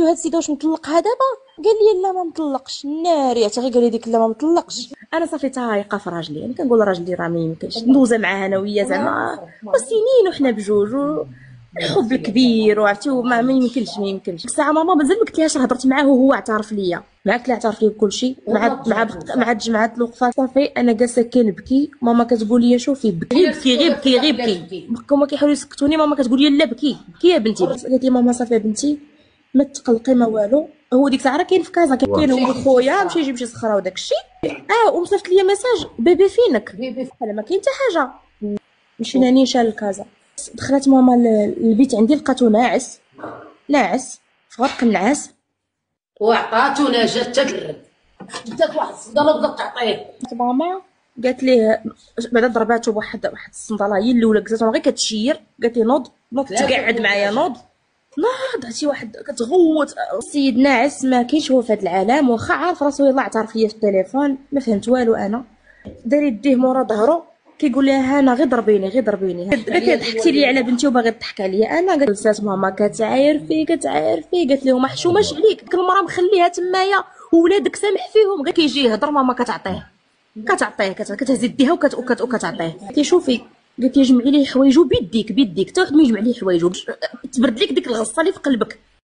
هاد السيده واش مطلقها دابا؟ قال لي لا ما مطلقش. ناري حتى غير قال لي ديك لا ما مطلقش. انا صافي تايقه في راجلي، انا كنقول راجلي راه ما يمكنش ندوزه معاه انا وياه زعما وسنين وحنا بجوج الحب الكبير وعرفتي ما يمكنش ما يمكنش. ديك الساعه ماما مازال ما قلتلهاش، هضرت معاه وهو اعترف ليا، مع قلت له اعترف لي بكل شيء، مع تجمعات الوقفات. صافي انا جالسه كنبكي، ماما كتقول لي شوفي بكي غير بكي غير بكي غير بكي، هما كيحاولوا يسكتوني، ماما كتقول لي لا بكي بكي يا بنتي. قالت لي ماما صافي بنتي ما تقلقي ما والو. هو ديك الساعه راه كاين في كازا، كاين هو خويا مشى يجيب شي صخره وداك الشيء. ومصيفط لي ميساج بيبي فينك، بحال ما كاين حتى حاجه. مشينا نيشان لكازا. دخلت ماما للبيت عندي لقاتو ناعس ناعس في غرق النعاس. وعطاتو نجاة تدرب جات واحد الصندالة بدات تعطيه. ماما قالت ليه بعدا ضرباتو بواحد الصنداله هي الاولى قزاتهم غير كتشير. قالت لي نوض تقعد معايا نوض عرفتي واحد كتغوت. السيد ناعس ما كاينش هو في هذا العالم، واخا عارف راسو يلاه اعترف ليا في التليفون ما فهمت والو. انا دار يديه مورا ظهرو كيقول لها انا غير ضربيني غير ضربيني. قالت ضحكتي لي على بنتي وباغي تضحك عليا. انا قالت لسات ماما كتعاير فيه قالت لهم محشوماش عليك، ديك المراه مخليها تمايا وولادك سامح فيهم، غير كيجي يهضر ماما كتعطيه كتهز يديها وكتعطيه. قلت لي شوفي، قلت لي جمعي ليه حوايجو بيديك حتى واحد ما يجمع ليه حوايجو تبرد لك ديك الغصه اللي في قلبك.